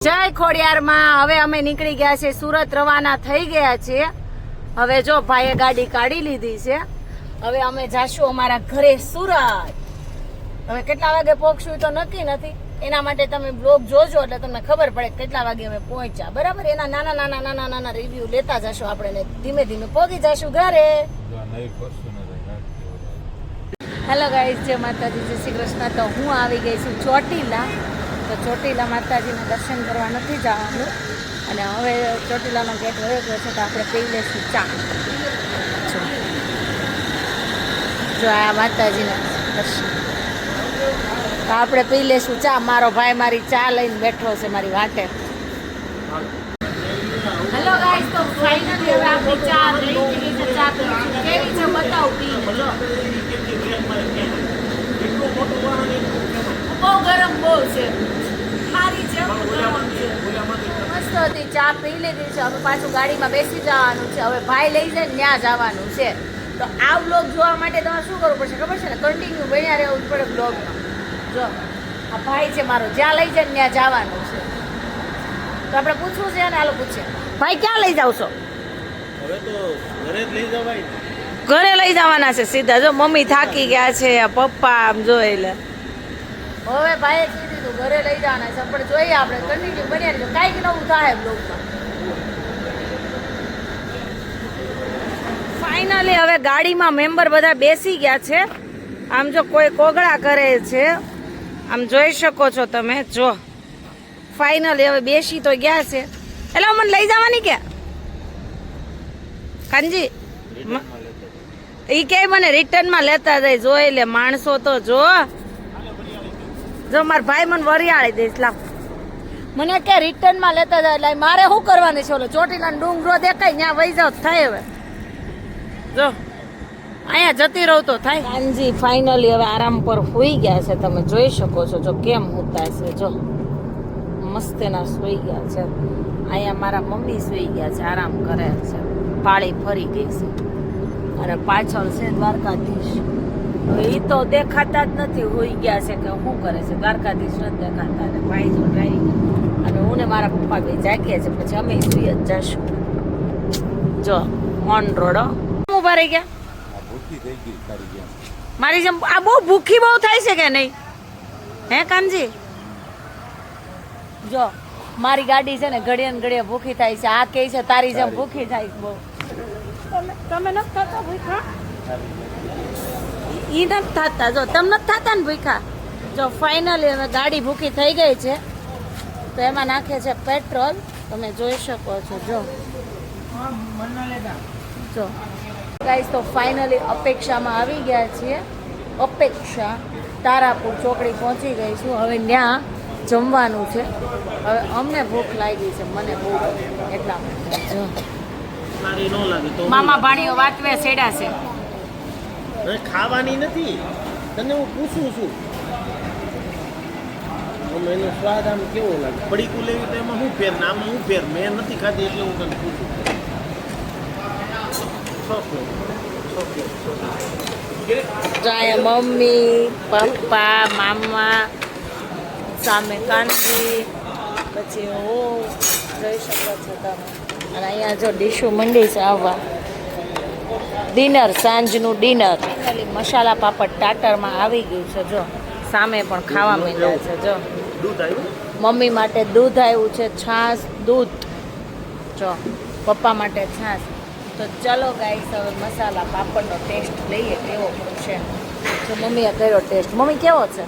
જય ખોડિયારમાં હવે અમે નીકળી ગયા છે સુરત રવાના થઈ ગયા છીએ। હવે જો ભાઈએ ગાડી કાઢી લીધી છે। હવે અમે જાશું અમારા ઘરે સુરત। હવે કેટલા વાગે પહોંચશું તો નક્કી નથી, એના માટે તમે બ્લોગ જોજો એટલે તમને ખબર પડે કેટલા વાગે અમે પહોંચ્યા। બરાબર, એના નાના રિવ્યુ લેતા જશું આપણે ને ધીમે ધીમે પહોંચી જશું ઘરે। હેલો ગાઈસ, જય માતાજી, જય શ્રી કૃષ્ણ। તો હું આવી ગઈ છું ચોટીલા। તો ચોટીલા માતાજીના દર્શન કરવા નથી જવાનું અને હવે ચોટીલાનો ગેટ વયો ગયો છે તો આપણે પી લઈશું ચા। જો આ માતાજીના દર્શન, તો આપણે પી લઈશું ચા। મારો ભાઈ મારી ચા લઈને બેઠો છે મારી વાટે। હેલો ગાઈસ, તો ફાઇનલી હવે આપણી ચા રેડી થઈ ગઈ છે। ચા પીશું, કેવી છે બતાવું પીને। જો બહુ ગરમ બહુ છે, સારી છે, મસ્ત હતી। ચા પી લીધી છે, હવે પાછું ગાડીમાં બેસી જવાનું છે। હવે ભાઈ લઈ જાય ત્યાં જવાનું છે। તો આ બ્લોગ જોવા માટે તમારે શું કરવું પડશે ખબર છે ને, કન્ટિન્યુ બન્યા રહેવું પડે બ્લોગમાં। જો આ ભાઈ છે મારો, જ્યાં લઈ જાય ત્યાં જવાનું છે। તો આપણે પૂછવું છે અને આલો પૂછે, ભાઈ ક્યાં લઈ જાવ છો? હવે તો ઘરે જ લઈ જવાય, ઘરે લઈ જવાના છે સીધા। જો મમ્મી થાકી ગયા છે, પપ્પા આમ જોઈ લે। હવે ભાઈએ કીધું ઘરે લઈ જવાના છે, પણ જોઈએ આપણે કન્ટિન્યુ બન્યા રહીશું, કાંઈક નવું થાય બ્લોગમાં। ફાઇનલી હવે ગાડીમાં મેમ્બર બધા બેસી ગયા છે। આમ જો કોઈ કોગળા કરે છે, આમ જોઈ શકો છો તમે। જો ફાઇનલી હવે બેસી તો ગયા છે। એટલે મને લઈ જવાની કે કાનજી ઈ કે મને રિટર્નમાં લેતા જાય। જોઈ લે માણસો તો જો મારા ભાઈ મને વરિયાળી દઈશ, લાવ મને કે રિટર્નમાં લેતા જાય। એટલે મારે શું કરવાની છે? ઓલો ચોટીલા ડુંગરો દેખાય ત્યાં વહી જાવ થાય। હવે જો અહીંયા જતી રહું તો થાય। કાનજી ફાઇનલી હવે આરામ પર સુઈ ગયા છે, તમે જોઈ શકો છો। જો કેમ હોતા છે, જો મસ્ત એના સુઈ ગયા છે। અહીંયા મારા મમ્મી સુઈ ગયા છે, આરામ કરે છે, પાળી ફરી ગઈ છે અને પાછળ છે દ્વારકાધીશ। હવે એ તો દેખાતા જ નથી, હોઈ ગયા છે કે શું કરે છે, દ્વારકાધીશ નથી દેખાતા। અને ભાઈ જો ડ્રાઈવિંગ અને હું ને મારા પપ્પા બે જાગ્યા છે, પછી અમે સુઈ જ જશું। જો ઓન રોડ ઉભા રહી ગયા, મારી જેમ આ બહુ ભૂખી બહુ થાય છે કે નહીં હે કાનજી? જો મારી ગાડી છે ને ઘડીએ ને ઘડીએ ભૂખી થાય છે, આ કહે છે તારી જેમ ભૂખી થાય બહુ। તમે નથી થતા ભૂખા? ઈ નથી થતા, જો તમે નથી થતા ને ભૂખા। જો ફાઇનલી હવે ગાડી ભૂખી થઈ ગઈ છે, તો એમાં નાખે છે પેટ્રોલ, તમે જોઈ શકો છો। જો ગાઈસ, તો ફાઇનલી અપેક્ષામાં આવી ગયા છીએ। અપેક્ષા તારાપુર ચોકડી પહોંચી ગઈ છું। હવે ત્યાં જમવાનું છે। હવે અમને ભૂખ લાગી છે, મને બહુ એટલા માટે જો મામા ભાણીઓ વાતવે સેડા છે। ખાવાની નથી, તને હું પૂછું છું એનો સ્વાદ આમ કેવો લાગે? પડીકું લેવી તો એમાં શું ફેર, નામ શું ફેર? મેં નથી ખાધી એટલે હું તને પૂછું। મમ્મી, પપ્પા, મામા, સામે કાનજી, પછી હું જોઈ શકો છો તમે। અને અહીંયા જો ડીશો મંડી છે આવવા, ડિનર, સાંજનું ડિનર। ફાઇનલી મસાલા પાપડ ટાટરમાં આવી ગયું છે। જો સામે પણ ખાવા માંડ્યા છે। જો દૂધ આવ્યું, મમ્મી માટે દૂધ આવ્યું છે, છાશ, દૂધ। જો પપ્પા માટે છાશ। તો ચલો ગાઈસ, હવે મસાલા પાપડનો ટેસ્ટ લઈએ કેવો છે। જો મમ્મીએ કર્યો ટેસ્ટ, મમ્મી કેવો છે?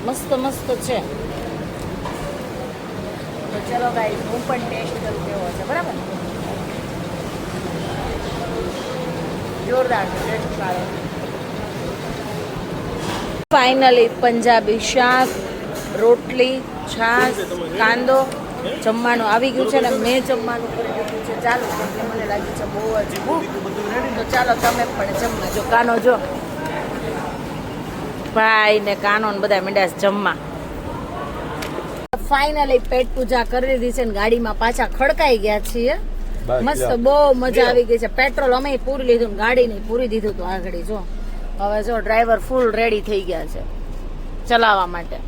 મસ્ત મસ્ત છે। તો ચલો ગાઈસ, હું પણ ટેસ્ટ કરું કેવો છે, બરાબર? જોરદાર ટેસ્ટ સારો। ફાઇનલી પંજાબી શાક, રોટલી, છાશ, કાંદો જમવાનું આવી ગયું છે ને મેં જમવાનું કરી દીધું છે। ચાલો, એટલે મને લાગી છે બહુ જ ભૂખ, તો ચાલો તમે પણ જમવા। જો કાનો જો ભાઈ ને કાનો ને બધા મીંડા જમવા। ફાઇનલી પેટ પૂજા કરી દીધી છે ને ગાડીમાં પાછા ખડકાઈ ગયા છીએ। મસ્ત બહુ મજા આવી ગઈ છે। પેટ્રોલ અમે પૂરી લીધું, ગાડી નહીં પૂરી દીધું તો આગળ। જો હવે જો ડ્રાઈવર ફૂલ રેડી થઈ ગયા છે ચલાવવા માટે।